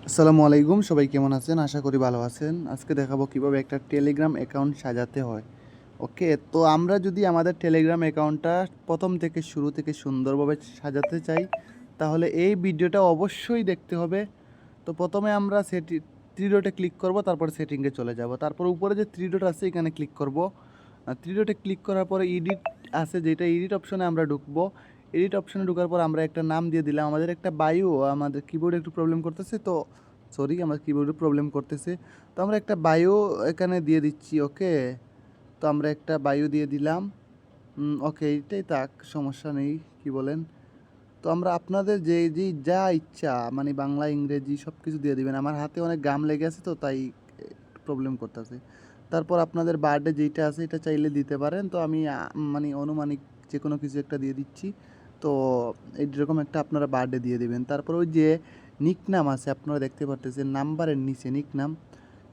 আসসালামু আলাইকুম, সবাই কেমন আছেন? আশা করি ভালো আছেন। আজকে দেখাবো কিভাবে একটা টেলিগ্রাম অ্যাকাউন্ট সাজাতে হয়। ওকে, তো আমরা যদি আমাদের টেলিগ্রাম অ্যাকাউন্টটা প্রথম থেকে শুরু থেকে সুন্দরভাবে সাজাতে চাই, তাহলে এই ভিডিওটা অবশ্যই দেখতে হবে। তো প্রথমে আমরা থ্রি ডটে ক্লিক করব, তারপর সেটিংয়ে চলে যাব। তারপর উপরে যে থ্রি ডট আছে এখানে ক্লিক করব। থ্রি ডটে ক্লিক করার পরে এডিট আছে, যেটা এডিট অপশনে আমরা ঢুকবো। এডিট অপশনে ঢোকার পর আমরা একটা নাম দিয়ে দিলাম। আমাদের একটা বায়ো, আমাদের কিবোর্ডে একটু প্রবলেম করতেছে, তো সরি, আমার কিবোর্ডে প্রবলেম করতেছে। তো আমরা একটা বায়ো এখানে দিয়ে দিচ্ছি। ওকে, তো আমরা একটা বায়ো দিয়ে দিলাম। ওকে, এইটাই থাক, সমস্যা নেই। কি বলেন? তো আমরা আপনাদের যে যে যা ইচ্ছা, মানে বাংলা ইংরেজি সব কিছু দিয়ে দিবেন। আমার হাতে অনেক গাম লেগে আছে, তো তাই প্রবলেম করতেছে। তারপর আপনাদের বার্থডে যেইটা আছে এটা চাইলে দিতে পারেন। তো আমি মানে অনুমানিক যে কোনো কিছু একটা দিয়ে দিচ্ছি। তো এইরকম একটা আপনারা বার্থডে দিয়ে দিবেন। তারপর ওই যে নিক নাম আছে, আপনারা দেখতে পারতেছেন নাম্বারের নিচে নিক নাম,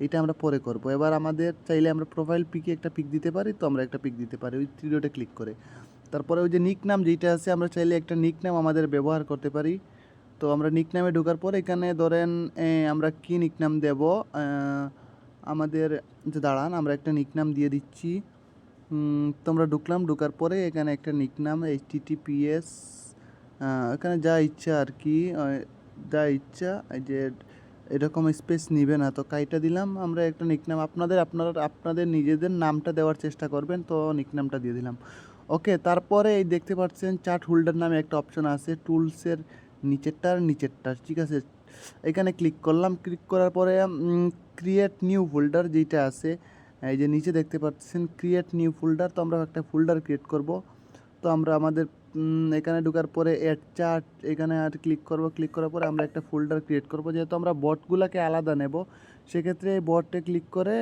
এটা আমরা পরে করব। এবার আমাদের চাইলে আমরা প্রোফাইল পিকে একটা পিক দিতে পারি, তো আমরা একটা পিক দিতে পারি ওই থ্রি ডটে ক্লিক করে। তারপরে ওই যে নিক নাম যেইটা আছে, আমরা চাইলে একটা নিক নাম আমাদের ব্যবহার করতে পারি। তো আমরা নিক নামে ঢোকার পর এখানে ধরেন আমরা কি নিক নাম দেব, আমাদের যে দাঁড়ান, আমরা একটা নিক নাম দিয়ে দিচ্ছি। তো আমরা ঢুকলাম, ঢোকার পরে এখানে একটা নিক নাম HTTPS, এখানে যা ইচ্ছা আর কি, যা ইচ্ছা, এই যে এরকম স্পেস নিবে না, তো কাইটা দিলাম আমরা একটা নিকনাম। আপনাদের নিজেদের নামটা দেওয়ার চেষ্টা করবেন, তো নিকনামটা দিয়ে দিলাম। ওকে, তারপরে এই দেখতে পাচ্ছেন চার্ট হোল্ডার নামে একটা অপশন আছে টুলসের নিচেরটা, ঠিক আছে। এখানে ক্লিক করলাম, ক্লিক করার পরে ক্রিয়েট নিউ ফোল্ডার যেটা আছে, এই যে নিচে দেখতে পাচ্ছেন ক্রিয়েট নিউ ফোল্ডার, তো আমরা একটা ফোল্ডার ক্রিয়েট করব। তো আমরা আমাদের এখানে ঢোকার পরে অ্যাড চার্ট এখানে আর ক্লিক করব। ক্লিক করার পরে আমরা একটা ফোল্ডার ক্রিয়েট করব, যেহেতু আমরা বটগুলোকে আলাদা নেব, সেক্ষেত্রে এই বটে ক্লিক করে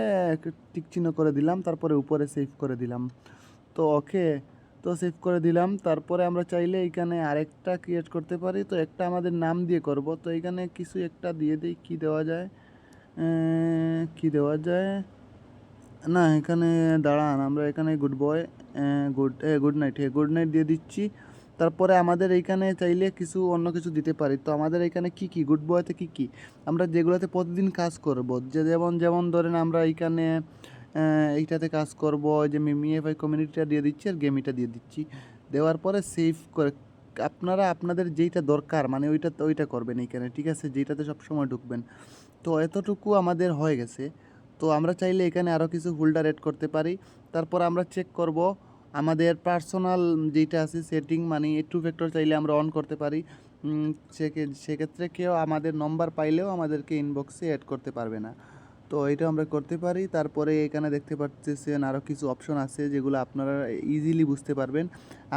টিক চিহ্ন করে দিলাম, তারপরে উপরে সেভ করে দিলাম। তো ওকে, তো সেভ করে দিলাম। তারপরে আমরা চাইলে এখানে আরেকটা ক্রিয়েট করতে পারি, তো একটা আমাদের নাম দিয়ে করব। তো এখানে কিছু একটা দিয়ে দিই, কি দেওয়া যায়, কি দেওয়া যায়, না এখানে দাঁড়ান, আমরা এখানে good boy, good night, good night দিয়ে দিচ্ছি। তারপরে আমাদের এইখানে চাইলে কিছু অন্য কিছু দিতে পারি। তো আমাদের এখানে কি কি গুড বয়তে কি কি আমরা যেগুলোতে প্রতিদিন কাজ করব, যে যেমন যেমন ধরেন আমরা এইখানে এইটাতে কাজ করব, যে মিমিএফআই কমিউনিটিটা দিয়ে দিচ্ছি আর গেমিটা দিয়ে দিচ্ছি। দেওয়ার পরে সেভ করে আপনারা আপনাদের যেইটা দরকার মানে ওইটা করবেন এইখানে, ঠিক আছে, যেইটাতে সবসময় ঢুকবেন। তো এতটুকু আমাদের হয়ে গেছে। তো আমরা চাইলে এখানে আরও কিছু ফোল্ডার অ্যাড করতে পারি। তারপর আমরা চেক করব আমাদের পার্সোনাল যেটা আছে সেটিং, মানে টু ফ্যাক্টর চাইলে আমরা অন করতে পারি। সেক্ষেত্রে কেউ আমাদের নম্বর পাইলেও আমাদেরকে ইনবক্সে অ্যাড করতে পারবে না। তো এটা আমরা করতে পারি। তারপরে এখানে দেখতে পাচ্ছেন আরও কিছু অপশন আছে যেগুলো আপনারা ইজিলি বুঝতে পারবেন।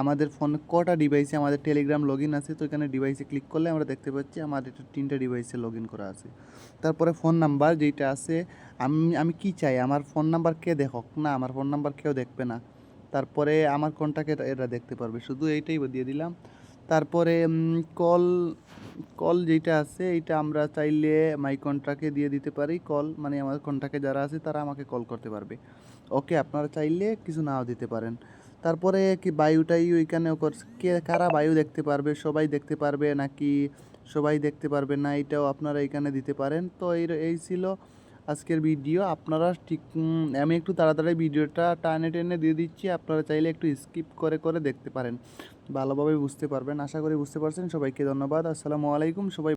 আমাদের ফোনে কটা ডিভাইসে আমাদের টেলিগ্রাম লগ ইন আছে, তো এখানে ডিভাইসে ক্লিক করলে আমরা দেখতে পাচ্ছি আমাদের 3টা ডিভাইসে লগ ইন করা আছে। তারপরে ফোন নাম্বার যেটা আছে, আমি আমি কি চাই, আমার ফোন নাম্বার কে দেখক না, আমার ফোন নাম্বার কেউ দেখবে না। তারপরে আমার কন্টাক্ট এরা দেখতে পারবে, শুধু এইটাই দিয়ে দিলাম। তারপরে কল কল যেটা আছে এইটা আমরা চাইলে মাই কন্ট্রাক্টে দিয়ে দিতে পারি। কল মানে আমার কন্ট্রাক্টে যারা আছে তারা আমাকে কল করতে পারবে। ওকে, আপনারা চাইলে কিছু নাও দিতে পারেন। তারপরে কি বায়ুটাই ওইখানে কে কারা বায়ু দেখতে পারবে, সবাই দেখতে পারবে নাকি সবাই দেখতে পারবে না, এটাও আপনারা এখানে দিতে পারেন। তো এই ছিল আজকের ভিডিও। আপনারা ঠিক আমি একটু তাড়াতাড়ি ভিডিওটা টানে টেনে দিয়ে দিচ্ছি, আপনারা চাইলে একটু স্কিপ করে করে দেখতে পারেন, ভালোভাবে বুঝতে পারবেন। আশা করি বুঝতে পারছেন। সবাইকে ধন্যবাদ। আসসালামু আলাইকুম। সবাই